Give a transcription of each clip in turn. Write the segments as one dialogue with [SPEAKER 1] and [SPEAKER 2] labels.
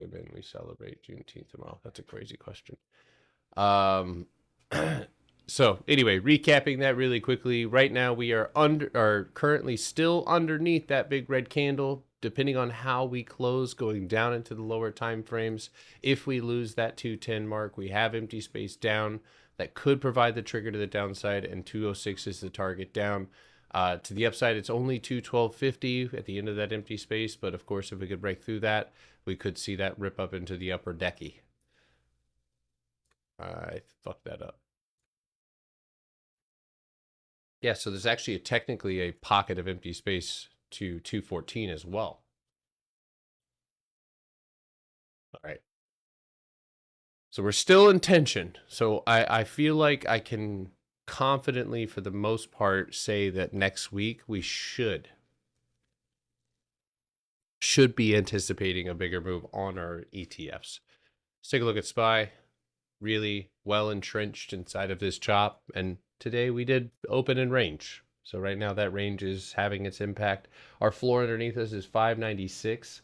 [SPEAKER 1] them in. We celebrate Juneteenth tomorrow. That's a crazy question. Um, so anyway, recapping that really quickly. Right now we are currently still underneath that big red candle. Depending on how we close, going down into the lower time frames. If we lose that 210 mark, we have empty space down. That could provide the trigger to the downside, and 206 is the target down. To the upside, it's only 212.50 at the end of that empty space, but of course, if we could break through that, we could see that rip up into the upper decky. I fucked that up. Yeah, so there's actually technically a pocket of empty space to 214 as well. All right. So we're still in tension. So I feel like I can confidently, for the most part, say that next week we should be anticipating a bigger move on our ETFs. Let's take a look at SPY. Really well entrenched inside of this chop, and today we did open in range. So right now that range is having its impact. Our floor underneath us is 596,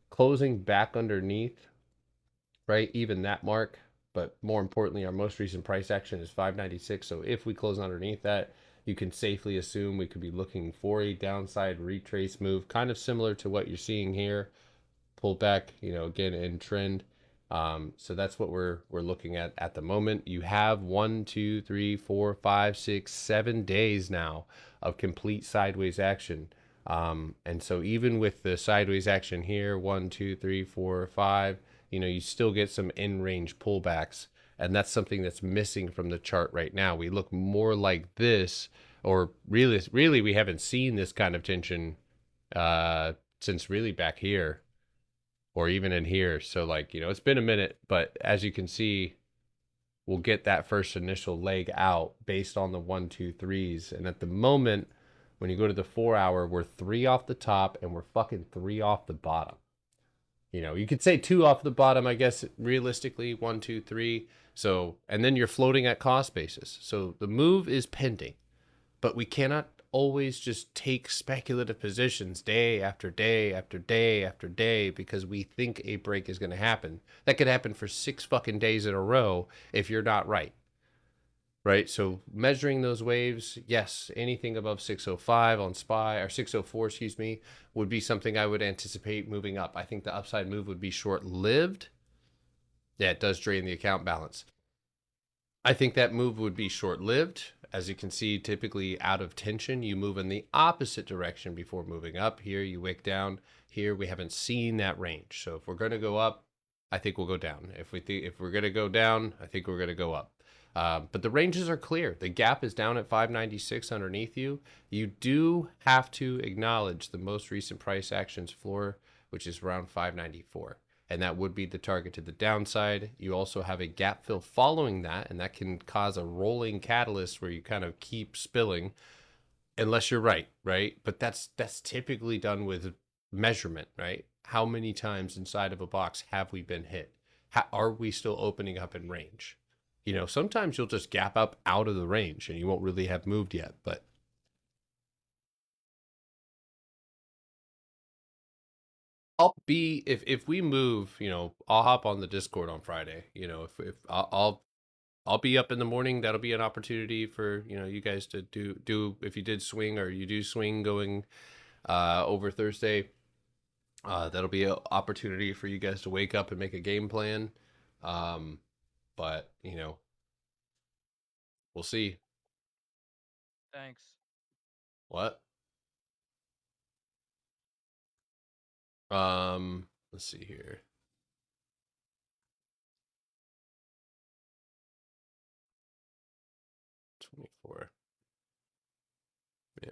[SPEAKER 1] closing back underneath, right? Even that mark, but more importantly, our most recent price action is 596. So if we close underneath that, you can safely assume we could be looking for a downside retrace move, kind of similar to what you're seeing here. Pull back, you know, again in trend. So that's what we're looking at the moment. You have 1, 2, 3, 4, 5, 6, 7 days now of complete sideways action. And so even with the sideways action here, 1, 2, 3, 4, 5, you know, you still get some in-range pullbacks. And that's something that's missing from the chart right now. We look more like this, or really we haven't seen this kind of tension since really back here, or even in here. So like, you know, it's been a minute, but as you can see, we'll get that first initial leg out based on the 1, 2, 3s. And at the moment, when you go to the 4 hour, we're 3 off the top and we're fucking 3 off the bottom. You know, you could say 2 off the bottom, I guess, realistically, 1, 2, 3. So, and then you're floating at cost basis. So the move is pending, but we cannot always just take speculative positions day after day after day after day because we think a break is going to happen. That could happen for 6 fucking days in a row if you're not right. Right? So measuring those waves, yes, anything above 605 on SPY, or 604, excuse me, would be something I would anticipate moving up. I think the upside move would be short-lived. Yeah, it does drain the account balance. I think that move would be short-lived. As you can see, typically out of tension, you move in the opposite direction before moving up. Here, you wick down. Here, we haven't seen that range. So if we're going to go up, I think we'll go down. If we're going to go down, I think we're going to go up. But the ranges are clear. The gap is down at 596 underneath you. You do have to acknowledge the most recent price actions floor, which is around 594. And that would be the target to the downside. You also have a gap fill following that, and that can cause a rolling catalyst where you kind of keep spilling, unless you're right? But that's typically done with measurement, right? How many times inside of a box have we been hit? Are we still opening up in range? You know, sometimes you'll just gap up out of the range and you won't really have moved yet, but I'll be, if we move, you know, I'll hop on the Discord on Friday. You know, if I'll be up in the morning. That'll be an opportunity for, you know, you guys to do if you did swing, or you do swing going over Thursday. That'll be an opportunity for you guys to wake up and make a game plan. Um, but you know, we'll see.
[SPEAKER 2] Thanks.
[SPEAKER 1] What? Let's see here. $24. Yeah.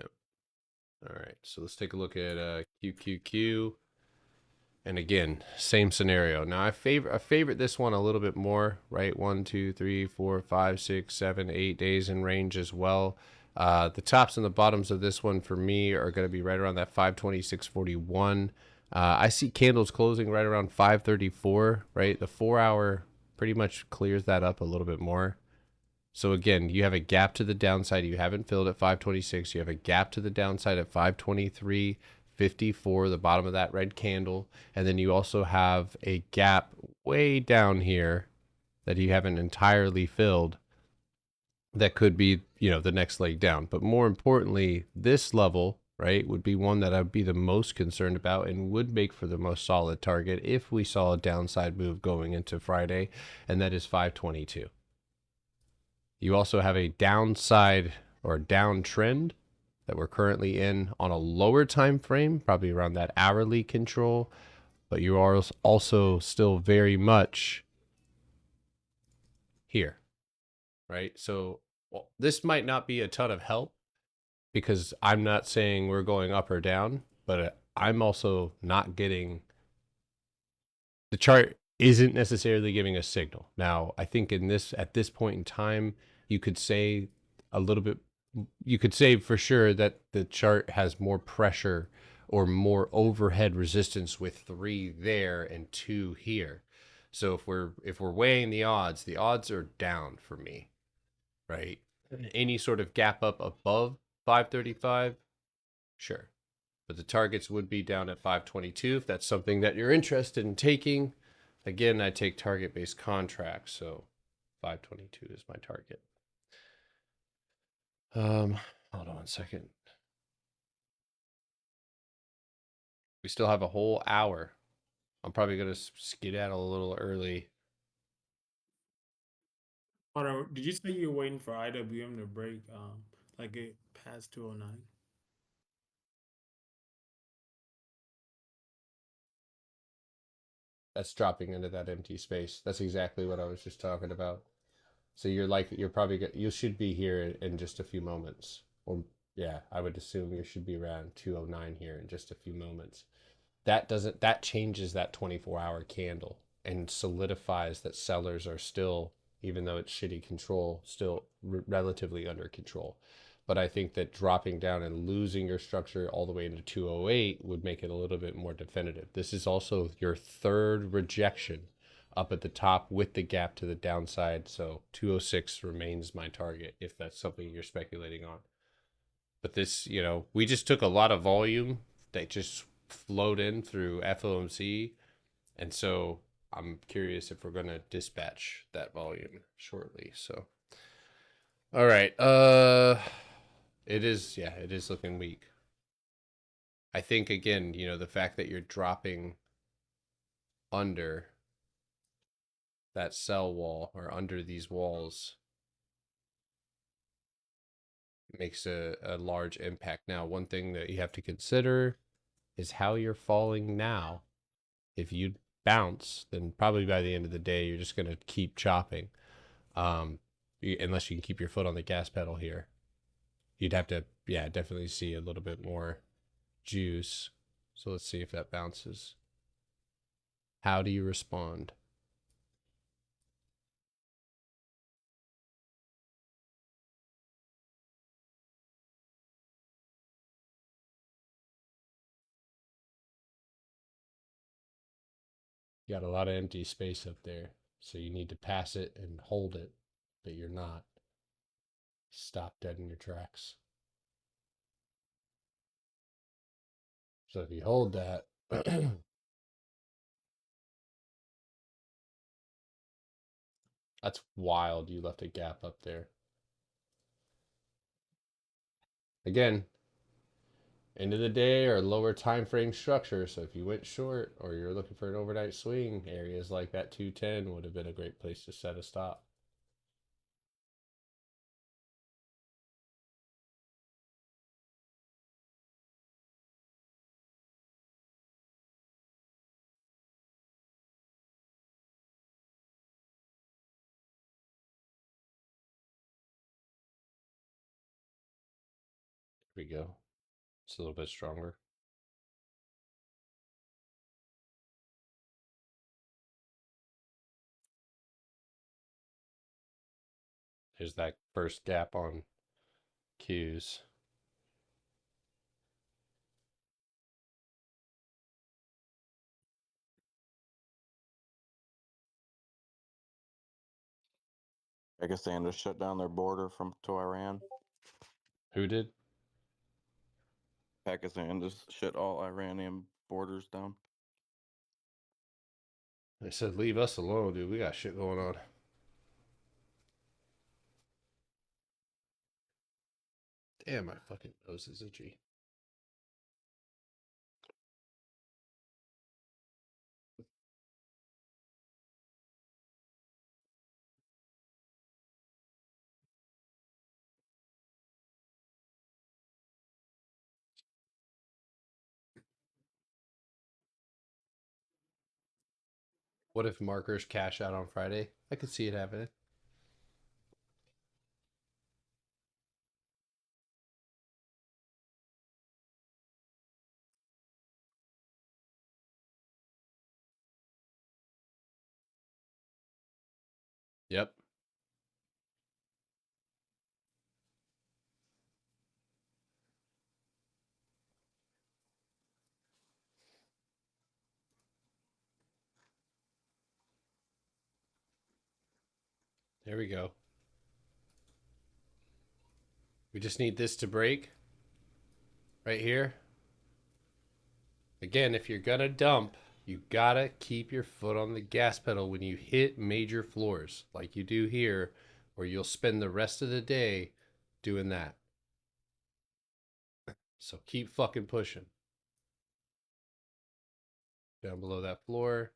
[SPEAKER 1] All right. So let's take a look at QQQ. And again, same scenario. Now I favorite this one a little bit more, right? 1, 2, 3, 4, 5, 6, 7, 8 days in range as well. The tops and the bottoms of this one for me are going to be right around that 526.41. I see candles closing right around 534, right? The 4 hour pretty much clears that up a little bit more. So again, you have a gap to the downside. You haven't filled at 526. You have a gap to the downside at 523.50. 50 for the bottom of that red candle. And then you also have a gap way down here that you haven't entirely filled that could be, the next leg down. But more importantly, this level, right, would be one that I'd be the most concerned about and would make for the most solid target if we saw a downside move going into Friday, and that is 522. You also have a downside or downtrend that we're currently in on a lower time frame, probably around that hourly control, but you are also still very much here, right? So this might not be a ton of help because I'm not saying we're going up or down, but I'm also not getting the chart isn't necessarily giving a signal. Now, I think at this point in time, you could say a little bit you could say for sure that the chart has more pressure or more overhead resistance with 3 there and 2 here. So if we're weighing the odds are down for me, right? Any sort of gap up above 535, sure. But the targets would be down at 522 if that's something that you're interested in taking. Again, I take target-based contracts, so 522 is my target. Hold on a second. We still have a whole hour. I'm probably gonna skedaddle a little early.
[SPEAKER 3] Hold on, did you say you were waiting for IWM to break like it past 209?
[SPEAKER 1] That's dropping into that empty space. That's exactly what I was just talking about. So you're probably you should be here in just a few moments. Or yeah, I would assume you should be around 209 here in just a few moments. That changes that 24-hour candle and solidifies that sellers are still, even though it's shitty control, still relatively under control. But I think that dropping down and losing your structure all the way into 208 would make it a little bit more definitive. This is also your third rejection up at the top with the gap to the downside. So 206 remains my target if that's something you're speculating on. But this, we just took a lot of volume that just flowed in through FOMC. And so I'm curious if we're going to dispatch that volume shortly. So, all right. It is looking weak. I think, again, the fact that you're dropping under that sell wall or under these walls makes a large impact. Now, one thing that you have to consider is how you're falling now. If you bounce, then probably by the end of the day, you're just going to keep chopping. Unless you can keep your foot on the gas pedal here. You'd have to, definitely see a little bit more juice. So let's see if that bounces. How do you respond? You got a lot of empty space up there. So you need to pass it and hold it, but you're not. Stop dead in your tracks. So if you hold that, that's wild. You left a gap up there. Again, end of the day or lower time frame structure. So if you went short or you're looking for an overnight swing, areas like that 210 would have been a great place to set a stop. Here we go. It's a little bit stronger. Here's that first gap on Qs.
[SPEAKER 4] Pakistan just shut down their border to Iran.
[SPEAKER 1] Who did?
[SPEAKER 4] Pakistan just shut all Iranian borders down.
[SPEAKER 1] They said, leave us alone, dude. We got shit going on. Damn, my fucking nose is itchy. What if markers cash out on Friday? I could see it happening. Yep. There we go. We just need this to break. Right here. Again, if you're gonna dump, you gotta keep your foot on the gas pedal when you hit major floors, like you do here, or you'll spend the rest of the day doing that. So keep fucking pushing. Down below that floor.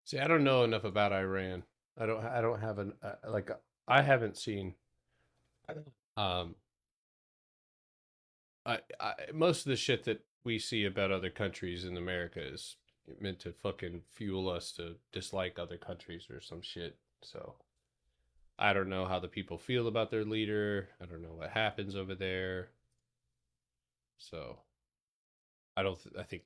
[SPEAKER 1] See, I don't know enough about Iran. I don't have an like I haven't seen um most of the shit that we see about other countries in America is meant to fucking fuel us to dislike other countries or some shit. So I don't know how the people feel about their leader. I don't know what happens over there. So I don't I think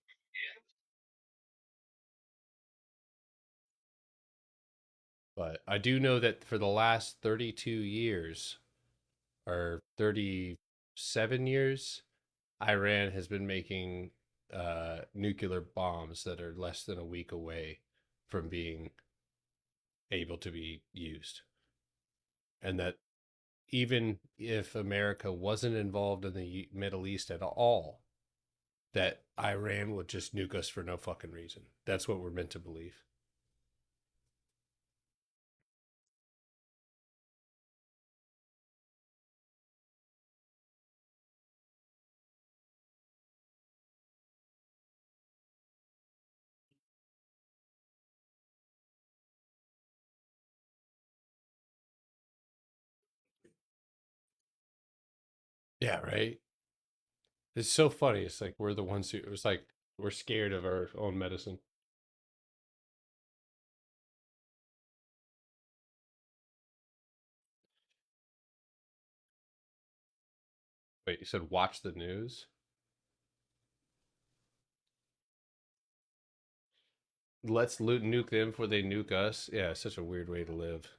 [SPEAKER 1] but I do know that for the last 32 years or 37 years, Iran has been making nuclear bombs that are less than a week away from being able to be used. And that even if America wasn't involved in the Middle East at all, that Iran would just nuke us for no fucking reason. That's what we're meant to believe. Yeah, right. It's so funny. It's like we're the ones who, it was like we're scared of our own medicine. Wait, you said watch the news? Let's nuke them before they nuke us. Yeah, it's such a weird way to live.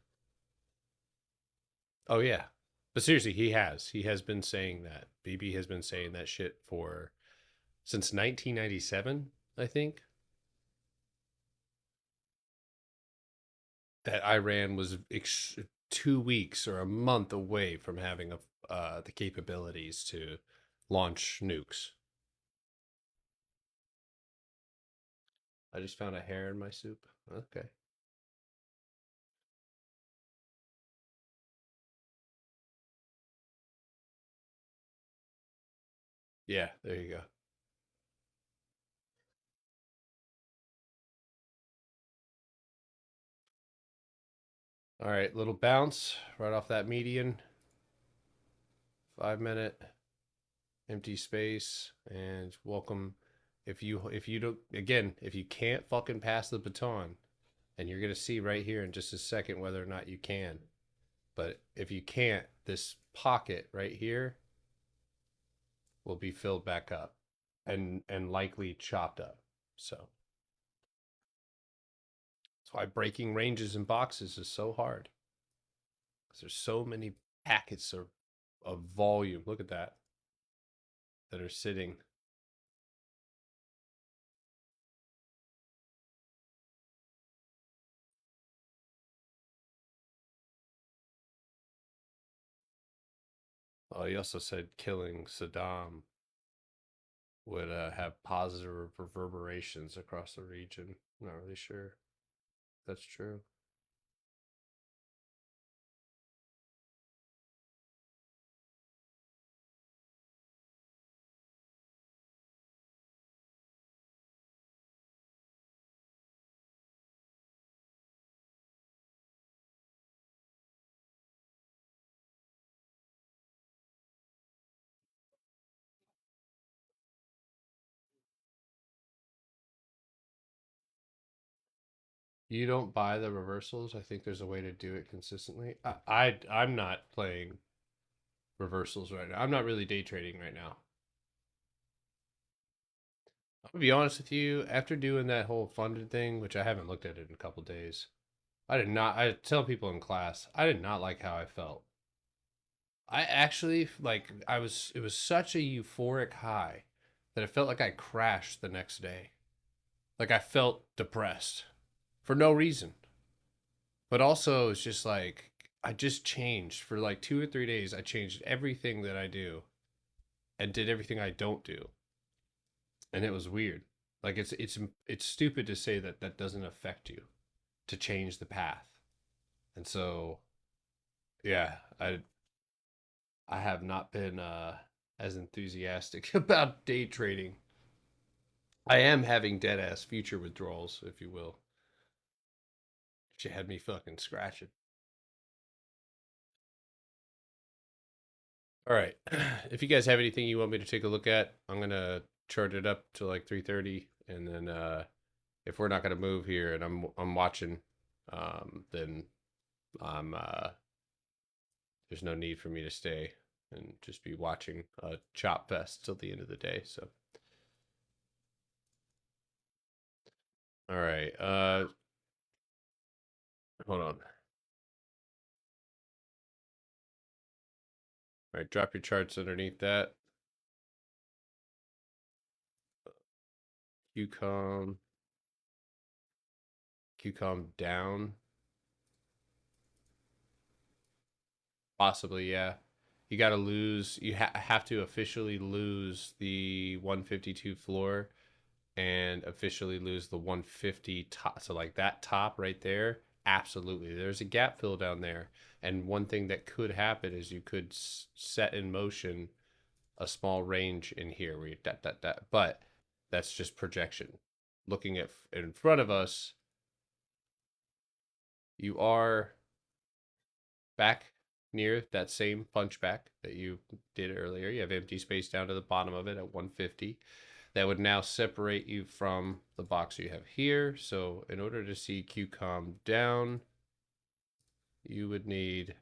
[SPEAKER 1] Oh yeah, but seriously, he has. He has been saying that. BB has been saying that shit for since 1997, I think. That Iran was 2 weeks or a month away from having the capabilities to launch nukes. I just found a hair in my soup. Okay. Yeah, there you go. All right, little bounce right off that median. 5 minute empty space and welcome. If you don't, again, if you can't fucking pass the baton, and you're gonna see right here in just a second whether or not you can. But if you can't, this pocket right here will be filled back up and likely chopped up. So that's why breaking ranges and boxes is so hard. Because there's so many packets of volume. Look at that. That are sitting. Oh, he also said killing Saddam would have positive reverberations across the region. Not really sure if that's true. You don't buy the reversals. I think there's a way to do it consistently. I'm not playing reversals right now. I'm not really day trading right now. I'm gonna be honest with you. After doing that whole funded thing, which I haven't looked at it in a couple days, I did not. I tell people in class, I did not like how I felt. I actually like. I was. It was such a euphoric high that it felt like I crashed the next day. Like I felt depressed for no reason. But also, it's just like I just changed for like 2 or 3 days. I changed everything that I do and did everything I don't do, and it was weird. Like it's stupid to say that that doesn't affect you to change the path. And so, yeah, I have not been as enthusiastic about day trading. I am having dead ass future withdrawals, if you will. She had me fucking scratching. All right. If you guys have anything you want me to take a look at, I'm gonna chart it up to like 3:30, and then if we're not gonna move here and I'm watching, then I'm there's no need for me to stay and just be watching Chop Fest till the end of the day. So, all right. Hold on. All right, drop your charts underneath that. QCOM down. Possibly, yeah. You got to lose. You have to officially lose the 152 floor and officially lose the 150 top. So like that top right there, absolutely. There's a gap fill down there. And one thing that could happen is you could set in motion a small range in here where you that. But that's just projection. Looking at in front of us, you are back near that same punchback that you did earlier. You have empty space down to the bottom of it at 150. That would now separate you from the box you have here. So in order to see QCOM down, you would need,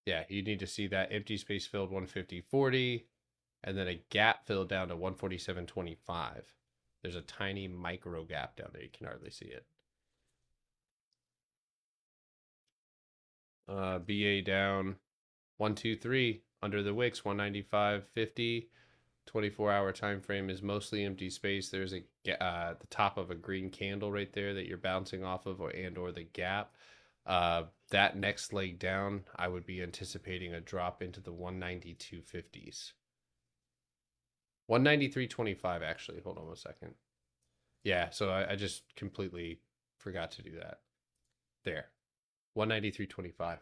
[SPEAKER 1] yeah, you need to see that empty space filled 150.40 and then a gap filled down to 147.25. There's a tiny micro gap down there. You can hardly see it. BA down 123 under the wicks 195.50. 24-hour time frame is mostly empty space. There's a the top of a green candle right there that you're bouncing off of, or the gap. That next leg down, I would be anticipating a drop into the 192.50s. 193.25 actually. Hold on a second. Yeah, so I just completely forgot to do that. There. 193.25.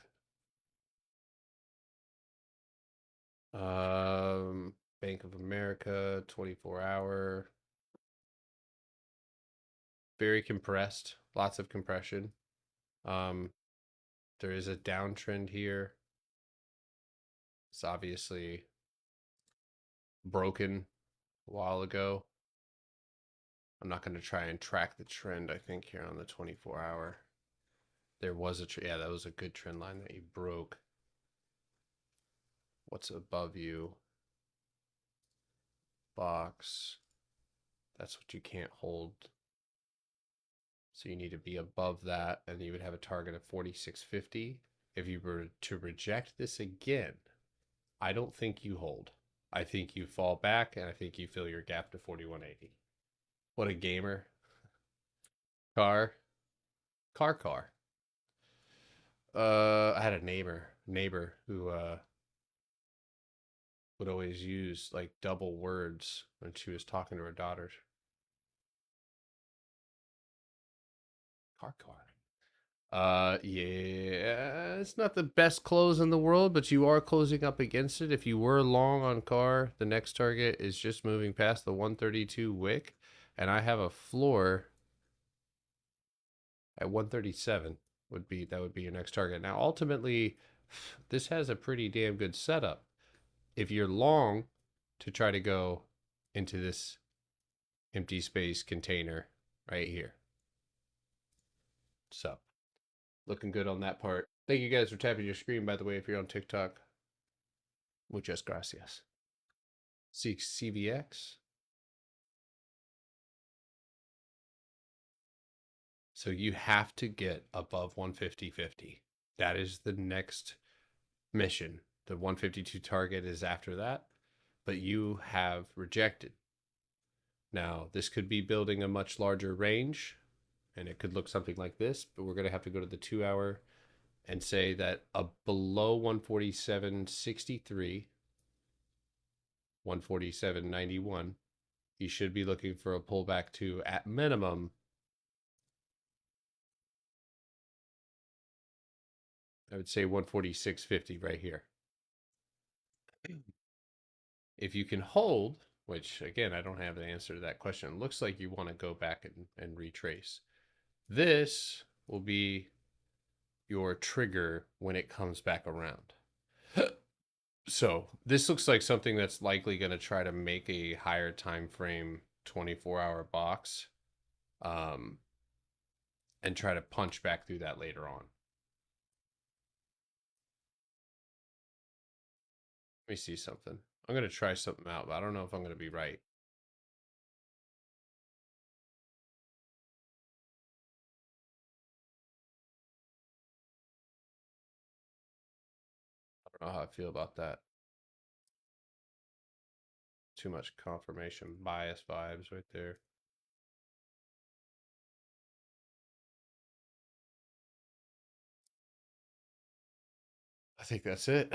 [SPEAKER 1] Bank of America 24-hour. Very compressed, lots of compression. There is a downtrend here. It's obviously broken a while ago. I'm not going to try and track the trend, I think, here on the 24-hour. There was a, yeah, that was a good trend line that you broke. What's above you? Box. That's what you can't hold. So you need to be above that, and you would have a target of 46.50. If you were to reject this again, I don't think you hold. I think you fall back, and I think you fill your gap to 41.80. What a gamer. Car. had a neighbor who would always use like double words when she was talking to her daughters. Car. Yeah, it's not the best close in the world, but you are closing up against it. If you were long on car, the next target is just moving past the 132 wick, and I have a floor at 137 would be your next target. Now, ultimately, this has a pretty damn good setup. If you're long to try to go into this empty space container right here. So, looking good on that part. Thank you guys for tapping your screen, by the way, if you're on TikTok. Muchas gracias. CVX. So you have to get above 150.50. That is the next mission. The 152 target is after that, but you have rejected. Now, this could be building a much larger range, and it could look something like this, but we're going to have to go to the 2 hour and say that below 147.63, 147.91, you should be looking for a pullback to, at minimum, I would say 146.50 right here. If you can hold, which again, I don't have the answer to that question. It looks like you want to go back and retrace. This will be your trigger when it comes back around. So this looks like something that's likely going to try to make a higher time frame 24-hour box, and try to punch back through that later on. Let me see something. I'm going to try something out, but I don't know if I'm going to be right. I don't know how I feel about that. Too much confirmation bias vibes right there. I think that's it.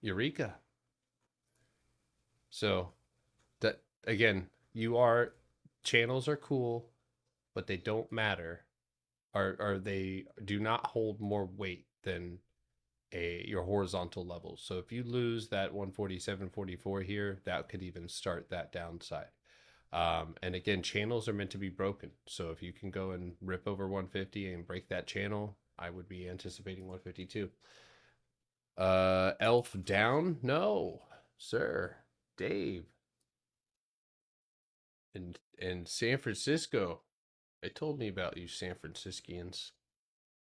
[SPEAKER 1] Eureka. So that again, channels are cool, but they don't matter. Or they do not hold more weight than your horizontal levels. So if you lose that 147.44 here, that could even start that downside. And again, channels are meant to be broken. So if you can go and rip over 150 and break that channel, I would be anticipating 152. Elf down? No, sir. Dave. In San Francisco. They told me about you San Franciscans.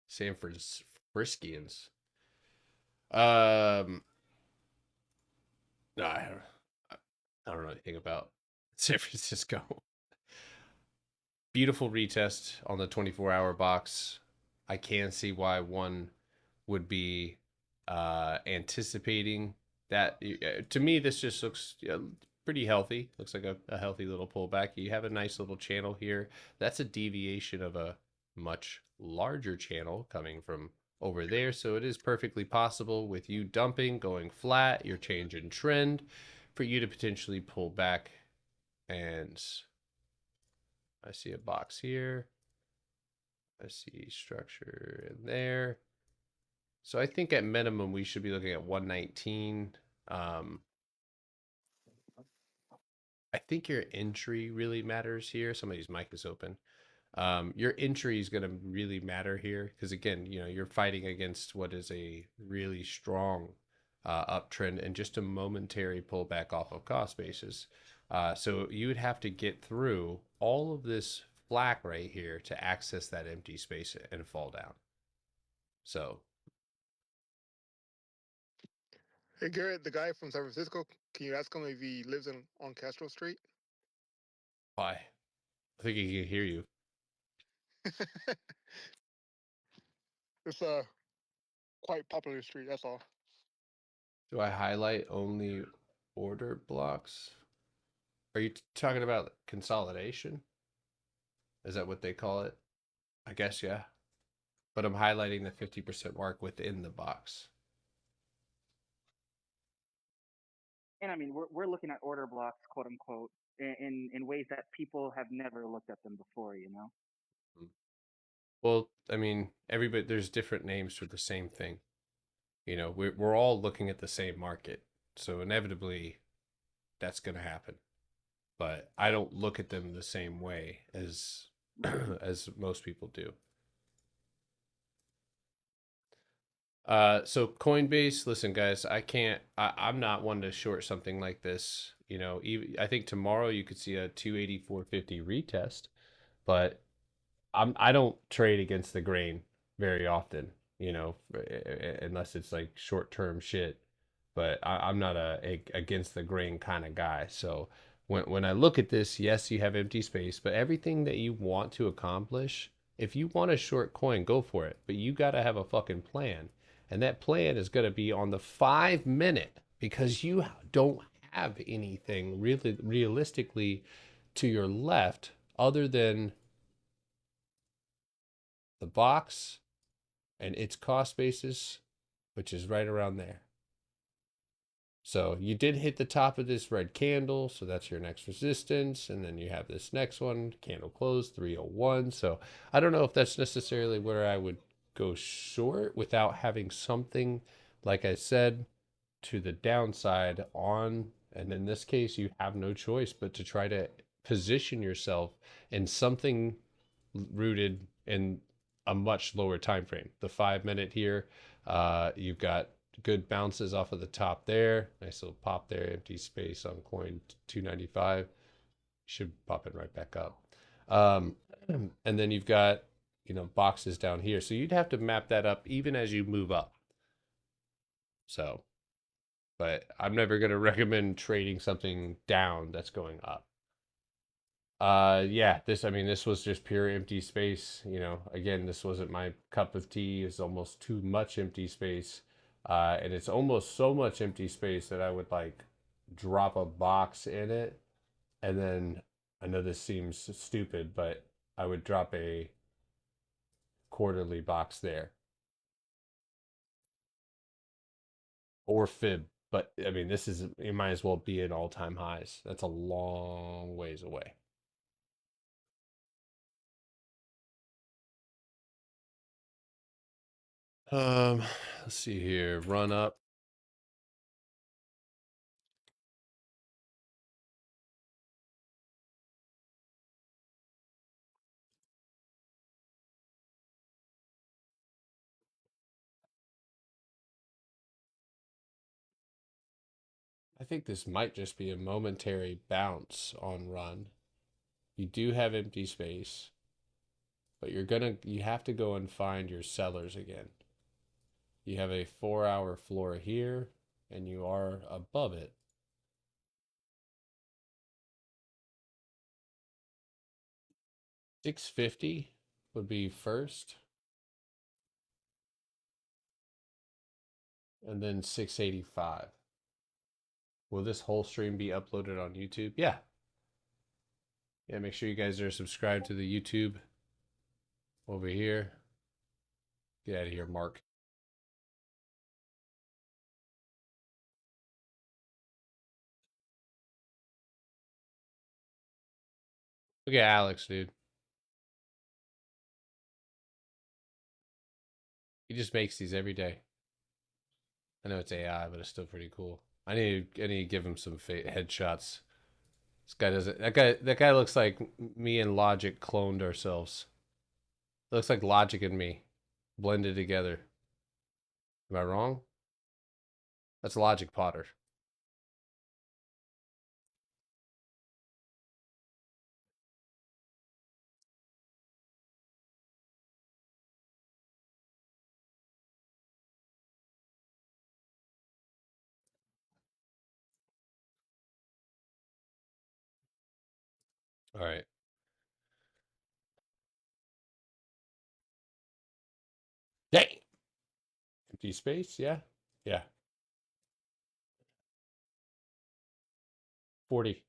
[SPEAKER 1] San Franciscans. No, I don't know anything about San Francisco. Beautiful retest on the 24-hour box. I can see why one would be anticipating that. To me, this just looks pretty healthy. Looks like a healthy little pullback. You have a nice little channel here. That's a deviation of a much larger channel coming from over there. So it is perfectly possible with you dumping, going flat, your change in trend, for you to potentially pull back. And I see a box here. I see structure in there. So I think at minimum we should be looking at 119. I think your entry really matters here. Somebody's mic is open. Your entry is going to really matter here because again, you're fighting against what is a really strong uptrend and just a momentary pullback off of cost basis. So you would have to get through all of this flak right here to access that empty space and fall down. So.
[SPEAKER 5] Hey Garrett, the guy from San Francisco, can you ask him if he lives on Castro Street?
[SPEAKER 1] Why? I think he can hear you.
[SPEAKER 5] It's a quite popular street, that's all.
[SPEAKER 1] Do I highlight only order blocks? Are you talking about consolidation? Is that what they call it? I guess, yeah. but I'm highlighting the 50% mark within the box.
[SPEAKER 6] And I mean, we're looking at order blocks, quote unquote, in ways that people have never looked at them before. You know.
[SPEAKER 1] Well, I mean, everybody, there's different names for the same thing. You know, we're all looking at the same market, so inevitably, that's going to happen. But I don't look at them the same way as as most people do. So Coinbase, listen, guys, I'm not one to short something like this. You know, even I think tomorrow you could see a 284.50 retest, but I don't trade against the grain very often, you know, unless it's like short term shit. But I'm not a against the grain kind of guy. So when I look at this, yes, you have empty space, but everything that you want to accomplish, if you want a short coin, go for it. But you got to have a fucking plan. And that plan is going to be on the 5 minute because you don't have anything really realistically to your left other than the box and its cost basis, which is right around there. So you did hit the top of this red candle, so that's your next resistance, and then you have this next one, candle close, 301. So I don't know if that's necessarily where I would go short without having something, like I said, to the downside on, and in this case, you have no choice but to try to position yourself in something rooted in a much lower time frame. The 5 minute here, you've got good bounces off of the top there. Nice little pop there, empty space on coin 295. Should pop it right back up. And then you've got, you know, boxes down here. So you'd have to map that up even as you move up. So, but I'm never going to recommend trading something down that's going up. Yeah, I mean, this was just pure empty space. You know, again, this wasn't my cup of tea. It's almost too much empty space. And it's almost so much empty space that I would like drop a box in it. And then I know this seems stupid, but I would drop a quarterly box there or fib. But I mean, it might as well be at all-time highs. That's a long ways away. Let's see here. Run up. I think this might just be a momentary bounce on run. You do have empty space, but you have to go and find your sellers again. You have a 4-hour floor here, and you are above it. $650 would be first, and then $685. Will this whole stream be uploaded on YouTube? Yeah. Yeah, make sure you guys are subscribed to the YouTube over here. Get out of here, Mark. Look at Alex, dude. He just makes these every day. I know it's AI, but it's still pretty cool. I need to give him some headshots. This guy doesn't. That guy looks like me and Logic cloned ourselves. It looks like Logic and me blended together. Am I wrong? That's Logic Potter. All right. Dang. Empty space? Yeah. Yeah. 40.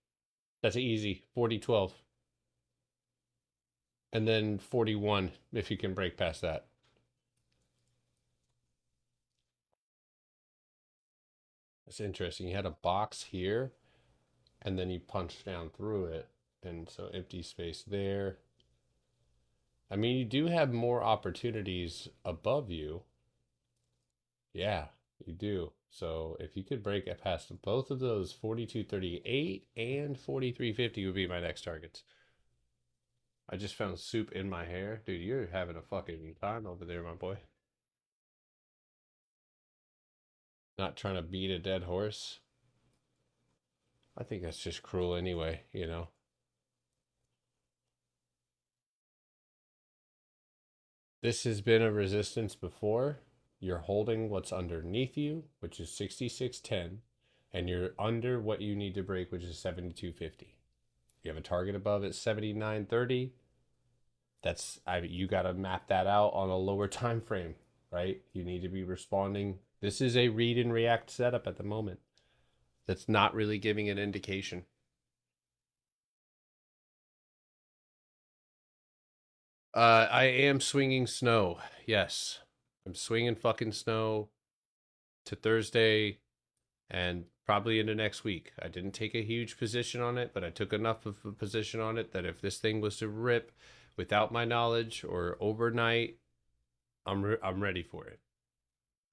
[SPEAKER 1] That's easy. 40, 12. And then 41 if you can break past that. It's interesting. You had a box here, and then you punched down through it, and so empty space there. I mean, you do have more opportunities above you. Yeah, you do. So if you could break it past both of those, 4238 and 4350 would be my next targets. I just found soup in my hair. Dude, you're having a fucking time over there, my boy. Not trying to beat a dead horse. I think that's just cruel anyway, you know. This has been a resistance before. You're holding what's underneath you, which is 6610, and you're under what you need to break, which is 7250. You have a target above at 7930. You got to map that out on a lower time frame, right? You need to be responding. This is a read and react setup at the moment. That's not really giving an indication. I am swinging snow. Yes. I'm swinging fucking snow to Thursday and probably into next week. I didn't take a huge position on it, but I took enough of a position on it that if this thing was to rip without my knowledge or overnight, I'm ready for it.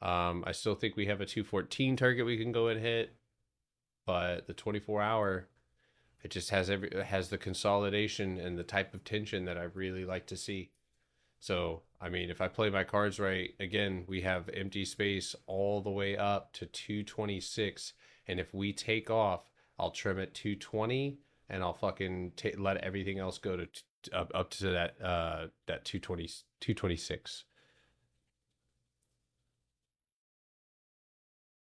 [SPEAKER 1] I still think we have a 214 target we can go and hit, but the 24-hour, it just has it has the consolidation and the type of tension that I really like to see. So, I mean, if I play my cards right, again, we have empty space all the way up to 226. And if we take off, I'll trim at 220 and I'll fucking let everything else go to up to that 220 226.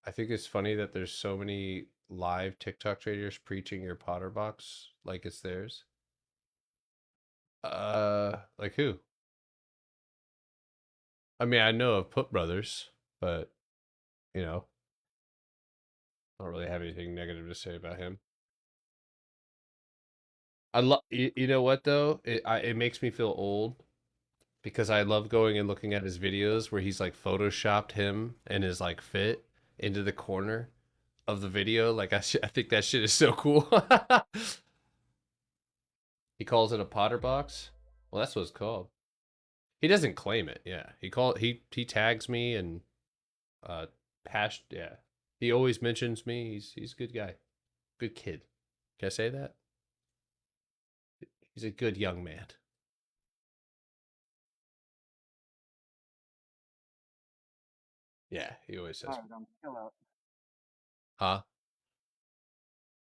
[SPEAKER 1] I think it's funny that there's so many live TikTok traders preaching your Potter box like it's theirs. Like who? I mean, I know of Put Brothers, but you know, I don't really have anything negative to say about him. I love you know what though? It makes me feel old because I love going and looking at his videos where he's like photoshopped him and his like fit into the corner of the video. Like I think that shit is so cool. He calls it a Potter box. Well, that's what it's called. He doesn't claim it. Yeah, he tags me and yeah. He always mentions me. He's a good guy, good kid. Can I say that? He's a good young man. Yeah, he always says.
[SPEAKER 6] All right, chill out.
[SPEAKER 1] Huh?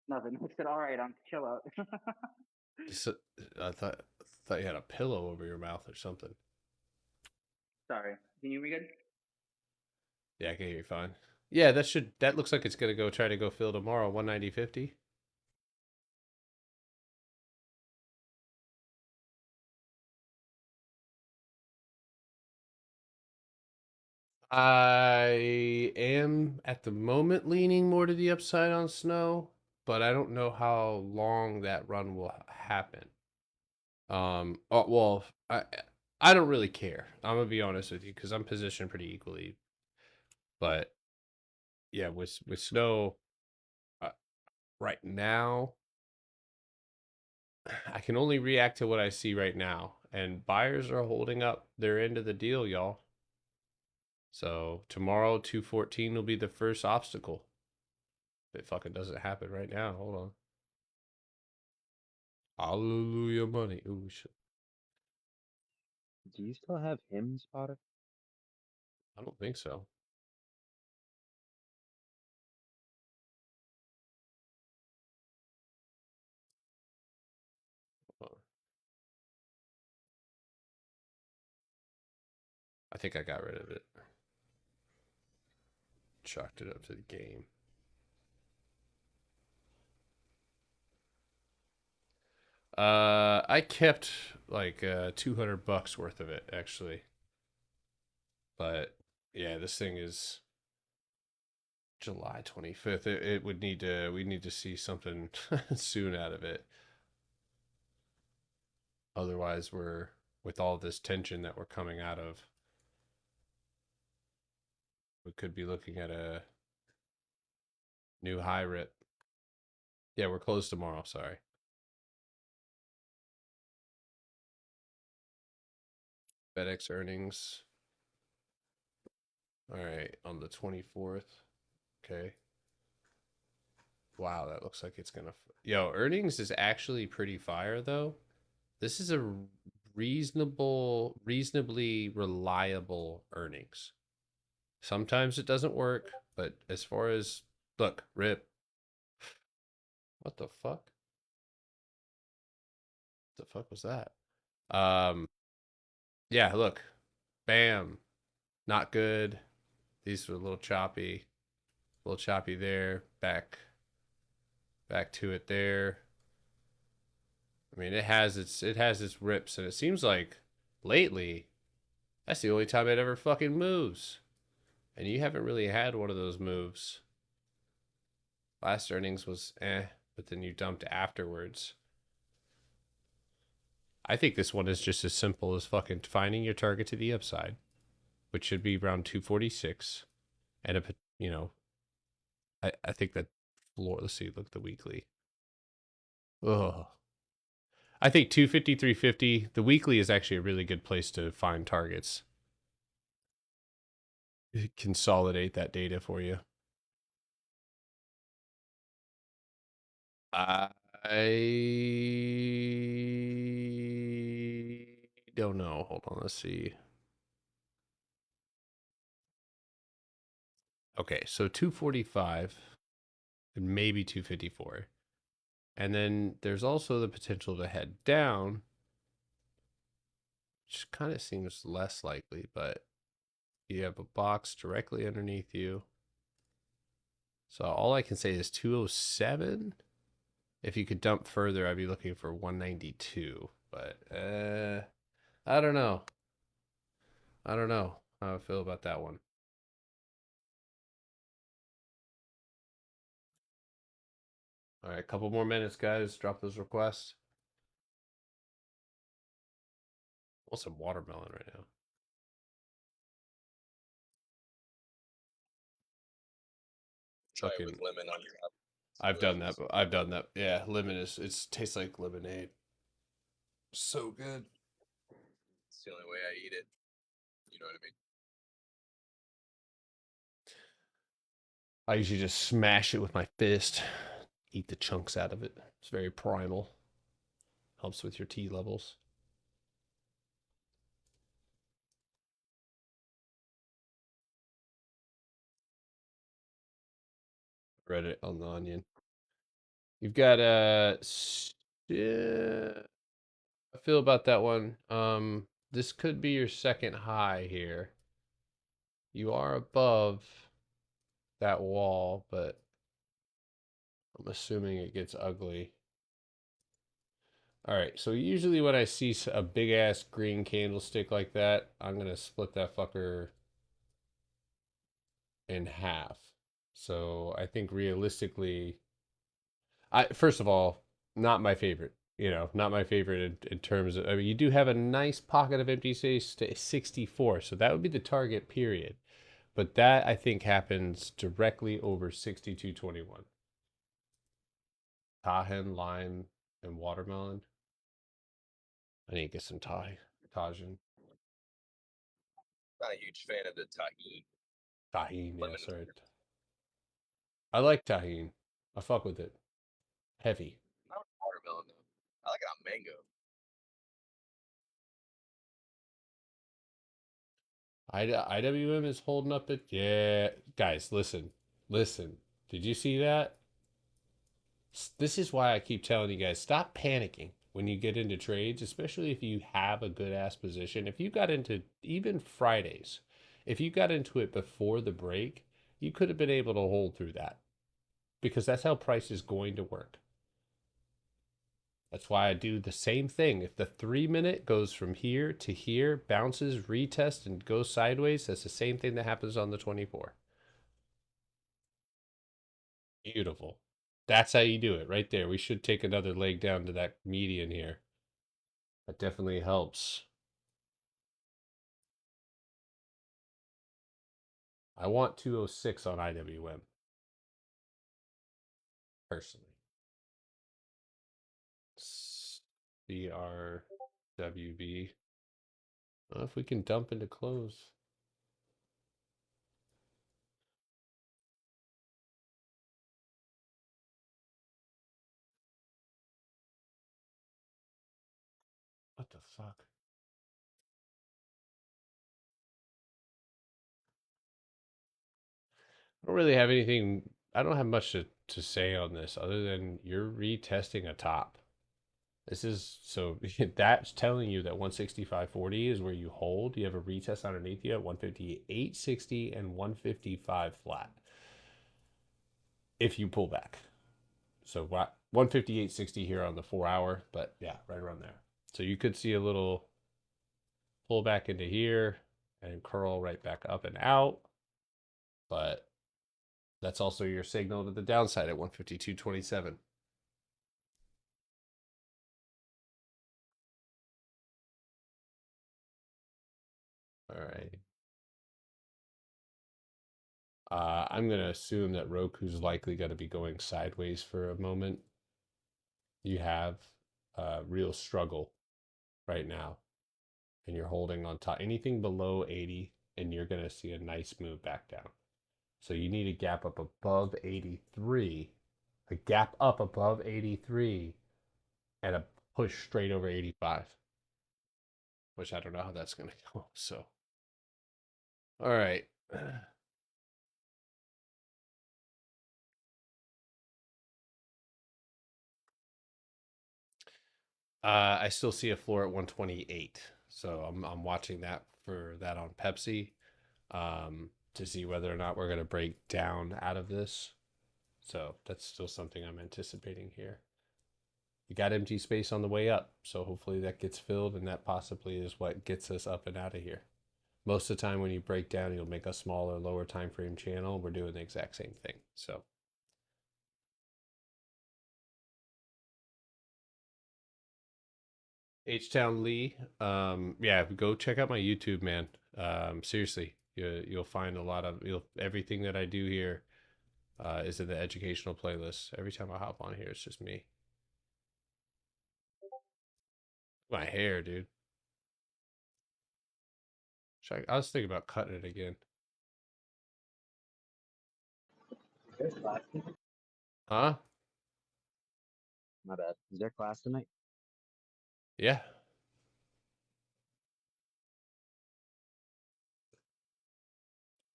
[SPEAKER 6] Nothing. I said, all right, chill out.
[SPEAKER 1] So, I thought you had a pillow over your mouth or something.
[SPEAKER 6] Sorry. Can you hear me good?
[SPEAKER 1] Yeah, I can hear you fine. Yeah, that looks like it's gonna try to go fill tomorrow, 190.50. I am at the moment leaning more to the upside on snow, but I don't know how long that run will happen. Well, I don't really care. I'm gonna be honest with you because I'm positioned pretty equally. But yeah, with snow, right now, I can only react to what I see right now, and buyers are holding up their end of the deal, y'all. So tomorrow, 214 will be the first obstacle. If it fucking doesn't happen right now, hold on. Hallelujah, money. Ooh, shit.
[SPEAKER 7] Do you still have hymns, Potter?
[SPEAKER 1] I don't think so. I think I got rid of it. Chalked it up to the game. I kept like $200 worth of it actually. But yeah, this thing is July 25th. It would need to we need to see something soon out of it. Otherwise, we're with all this tension that we're coming out of, we could be looking at a New high rip. Yeah, we're closed tomorrow. Sorry. FedEx earnings. All right, on the 24th. Okay. Wow, that looks like it's gonna. Yo, earnings is actually pretty fire though. This is a reasonably reliable earnings. Sometimes it doesn't work, but as far as look, rip. What the fuck? The fuck was that? Yeah, look. Bam. Not good. These were a little choppy. A little choppy there. Back to it there. I mean, it has its rips, and it seems like lately that's the only time it ever fucking moves. And you haven't really had one of those moves. Last earnings was but then you dumped afterwards. I think this one is just as simple as fucking finding your target to the upside, which should be around 246, and I think that floor. Let's see, look at the weekly. Ugh. I think 250, 350. The weekly is actually a really good place to find targets. Consolidate that data for you. I don't know. Hold on, let's see. Okay, so 245 and maybe 254. And then there's also the potential to head down, which kind of seems less likely, but you have a box directly underneath you. So all I can say is 207. If you could dump further, I'd be looking for 192. But I don't know. I don't know how I feel about that one. All right, a couple more minutes, guys. Drop those requests. I want some watermelon right now.
[SPEAKER 8] Try it
[SPEAKER 1] Fucking,
[SPEAKER 8] with lemon on your apple.
[SPEAKER 1] I've done that. I've done that. Yeah, lemon it tastes like lemonade. So good.
[SPEAKER 8] It's the only way I eat it. You know what I mean?
[SPEAKER 1] I usually just smash it with my fist, eat the chunks out of it. It's very primal. Helps with your tea levels. Reddit on the onion. You've got yeah, I feel about that one. This could be your second high here. You are above that wall, but I'm assuming it gets ugly. All right, so usually when I see a big ass green candlestick like that, I'm gonna split that fucker in half. So I think realistically, first of all, not my favorite. Not my favorite in terms of. I mean, you do have a nice pocket of empty space to 64, so that would be the target period. But that I think happens directly over 62.21. Tahin, lime, and watermelon. I need to get some Tajin.
[SPEAKER 8] Not a huge fan of the tahini.
[SPEAKER 1] Tahine,
[SPEAKER 8] Lemon
[SPEAKER 1] yes, right. I like tahine. I fuck with it. Heavy.
[SPEAKER 8] Not watermelon though. I like it on mango.
[SPEAKER 1] IWM is holding up it. Yeah, guys, listen. Did you see that? This is why I keep telling you guys, stop panicking when you get into trades, especially if you have a good ass position. If you got into even Fridays, if you got into it before the break, you could have been able to hold through that because that's how price is going to work. That's why I do the same thing. If the 3-minute goes from here to here, bounces, retests, and goes sideways, that's the same thing that happens on the 24. Beautiful. That's how you do it right there. We should take another leg down to that median here. That definitely helps. I want 206 on IWM. personally. BRWB. Well, if we can dump into close. What the fuck? I don't really have anything. I don't have much to say on this other than you're retesting a top. This is so that's telling you that 165.40 is where you hold. You have a retest underneath you at 158.60 and 155 flat. If you pull back. So 158.60 here on the 4 hour, but yeah, right around there. So you could see a little pull back into here and curl right back up and out. But that's also your signal to the downside at 152.27. All right. I'm going to assume that Roku's likely going to be going sideways for a moment. You have a real struggle right now, and you're holding on top. Anything below 80, and you're going to see a nice move back down. So you need a gap up above 83, a gap up above 83, and a push straight over 85, which I don't know how that's going to go. So, all right. I still see a floor at 128, so I'm watching that for that on Pepsi, to see whether or not we're gonna break down out of this. So that's still something I'm anticipating here. You got empty space on the way up, so hopefully that gets filled, and that possibly is what gets us up and out of here. Most of the time when you break down, you'll make a smaller, lower time frame channel. We're doing the exact same thing. So. H-Town Lee, yeah, go check out my YouTube, man. Seriously, you'll find a lot of everything that I do here is in the educational playlist. Every time I hop on here, it's just me. My hair, dude. I was thinking about cutting it again.
[SPEAKER 7] Is there class tonight?
[SPEAKER 1] Huh?
[SPEAKER 7] My bad. Is there class tonight?
[SPEAKER 1] Yeah.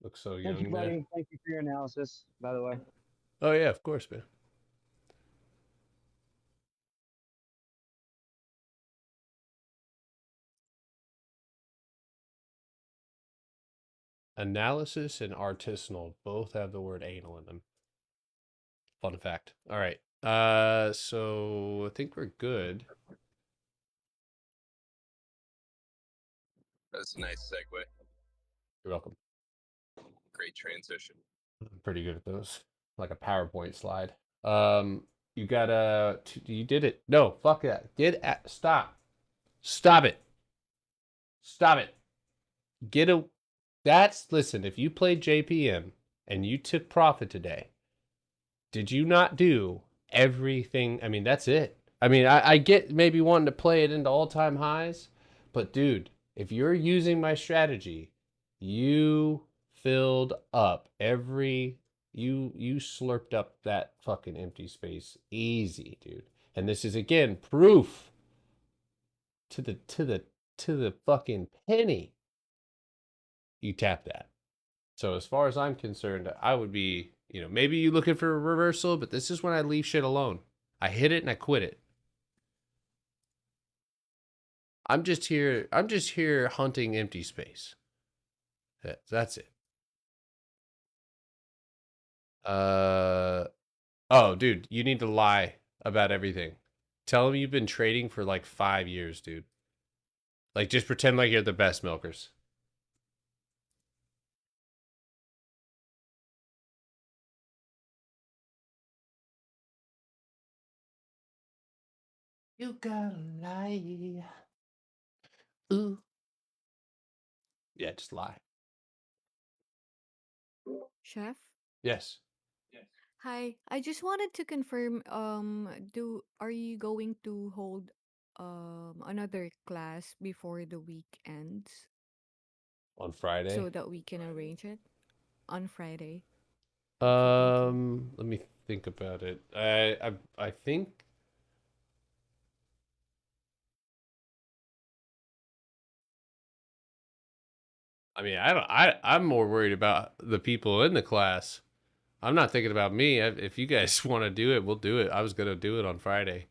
[SPEAKER 1] Looks so
[SPEAKER 7] Thank
[SPEAKER 1] young
[SPEAKER 7] you,
[SPEAKER 1] there.
[SPEAKER 7] buddy. Thank you for your analysis, by the way.
[SPEAKER 1] Oh yeah, of course, man. Analysis and artisanal both have the word anal in them. Fun fact. All right. So I think we're good.
[SPEAKER 8] That's a nice segue.
[SPEAKER 1] You're welcome.
[SPEAKER 8] Great transition.
[SPEAKER 1] I'm pretty good at those. Like a PowerPoint slide. You gotta. You did it. No, fuck that. Stop. Stop it. Stop it. Get a. Listen. If you played JPM and you took profit today, did you not do everything? I mean, that's it. I mean, I get maybe wanting to play it into all-time highs, but dude, if you're using my strategy, you filled up you slurped up that fucking empty space easy, dude. And this is again proof to the fucking penny. You tap that. So as far as I'm concerned, I would be, maybe you looking for a reversal, but this is when I leave shit alone. I hit it and I quit it. I'm just here hunting empty space. That's it. Oh, dude, you need to lie about everything. Tell them you've been trading for like 5 years, dude. Like, just pretend like you're the best milkers. You gotta lie. Ooh. Yeah, just lie.
[SPEAKER 9] Chef,
[SPEAKER 1] Yes.
[SPEAKER 9] Hi, I just wanted to confirm, are you going to hold another class before the week ends
[SPEAKER 1] On Friday.
[SPEAKER 9] so that we can arrange it on Friday? Okay, thank you.
[SPEAKER 1] Let me think about it. I think I mean, I'm more worried about the people in the class. I'm not thinking about me. If you guys want to do it, we'll do it. I was going to do it on Friday,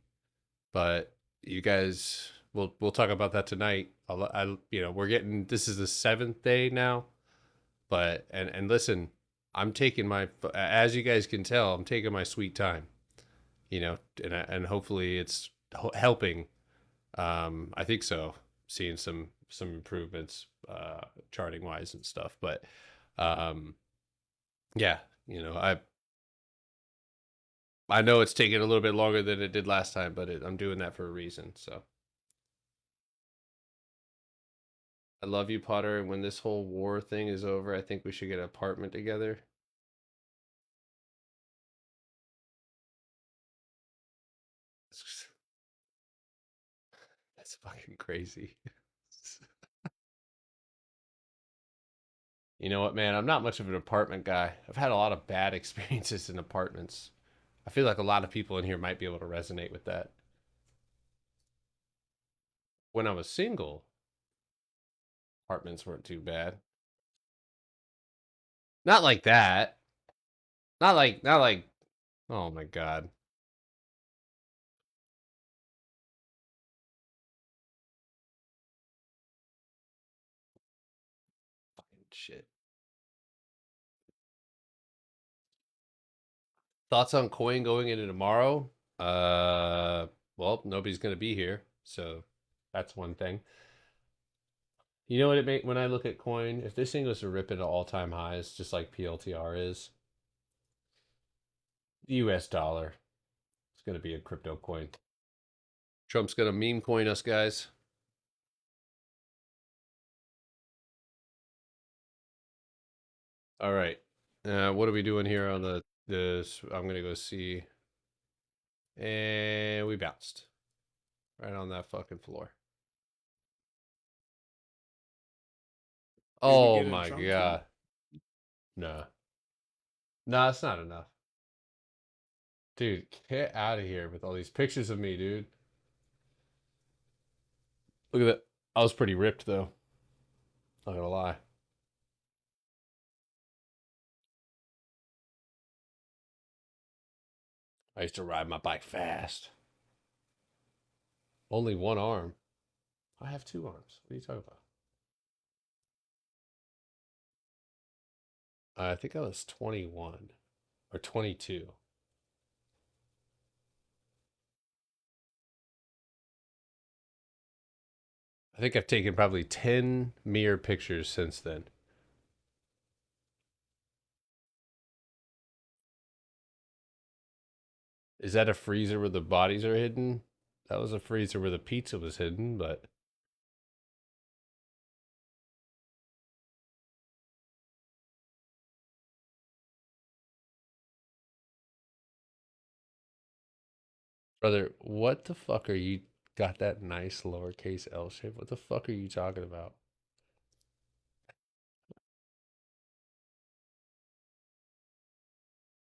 [SPEAKER 1] but you guys we'll talk about that tonight. We're getting, this is the 7th day now, but and listen, I'm taking my, as you guys can tell, I'm taking my sweet time. And hopefully it's helping. I think so. Seeing some improvements, charting wise and stuff. But yeah, I know it's taking a little bit longer than it did last time, but I'm doing that for a reason. So I love you, Potter. And when this whole war thing is over, I think we should get an apartment together. That's fucking crazy. You know what, man? I'm not much of an apartment guy. I've had a lot of bad experiences in apartments. I feel like a lot of people in here might be able to resonate with that. When I was single, apartments weren't too bad. Not like that. Not like, oh my God. Fucking shit. Thoughts on Coin going into tomorrow? Well, nobody's gonna be here, so that's one thing. You know what it make when I look at Coin? If this thing goes to rip into all-time highs, just like PLTR is, the US dollar is gonna be a crypto coin. Trump's gonna meme coin us, guys. All right. What are we doing here on this? I'm gonna go see. And we bounced. Right on that fucking floor.
[SPEAKER 3] Did we
[SPEAKER 1] Oh
[SPEAKER 3] get a
[SPEAKER 1] my
[SPEAKER 3] Trump
[SPEAKER 1] God. No. No, it's not enough. Dude, get out of here with all these pictures of me, dude. Look at that. I was pretty ripped though. Not gonna lie. I used to ride my bike fast. Only one arm. I have two arms. What are you talking about? I think I was 21 or 22. I think I've taken probably 10 mirror pictures since then. Is that a freezer where the bodies are hidden? That was a freezer where the pizza was hidden, but brother, what the fuck are you got that nice lowercase L shape? What the fuck are you talking about?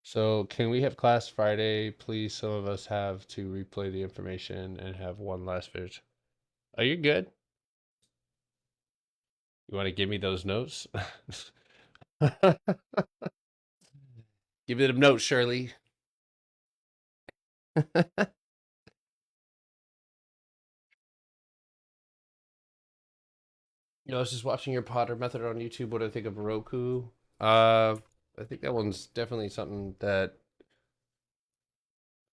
[SPEAKER 1] So can we have class Friday, please? Some of us have to replay the information and have one last visit. Are you good? You want to give me those notes? Give me them notes, Shirley. I was just watching your Potter method on YouTube. What do I think of Roku? I think that one's definitely something that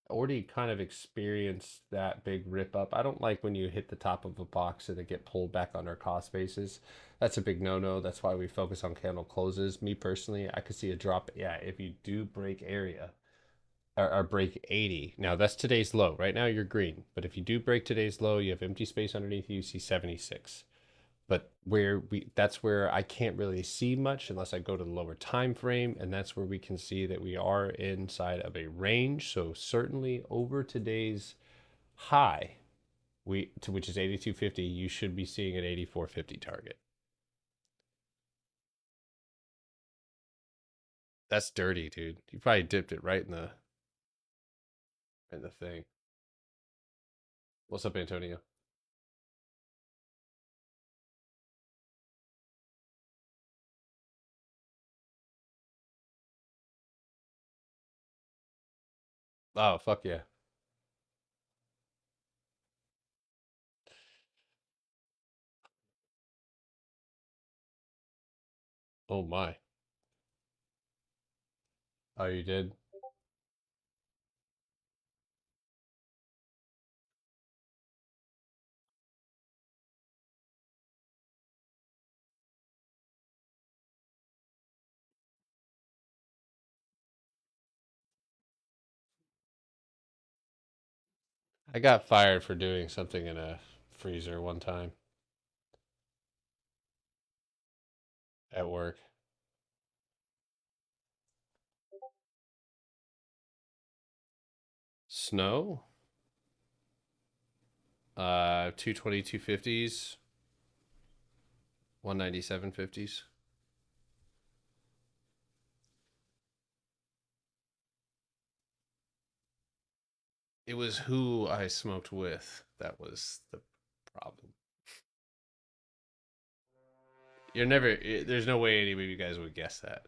[SPEAKER 1] already kind of experienced that big rip up. I don't like when you hit the top of a box and they get pulled back on their cost basis. That's a big no-no. That's why we focus on candle closes. Me personally, I could see a drop. Yeah, if you do break area or break 80. Now that's today's low. Right now you're green. But if you do break today's low, you have empty space underneath you, see 76. but that's where I can't really see much unless I go to the lower time frame, and that's where we can see that we are inside of a range. So certainly over today's high, which is 82.50, you should be seeing an 84.50 target. That's dirty, dude. You probably dipped it right in the thing. What's up, Antonio? Oh, fuck yeah. Oh my. Oh, you did? I got fired for doing something in a freezer one time at work. Snow? 220, 250s, 197 50s. It was who I smoked with that was the problem. There's no way any of you guys would guess that.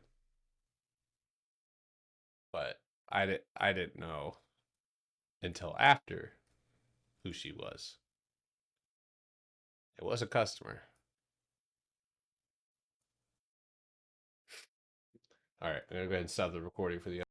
[SPEAKER 1] But I didn't know until after who she was. It was a customer. All right, I'm gonna go ahead and stop the recording for the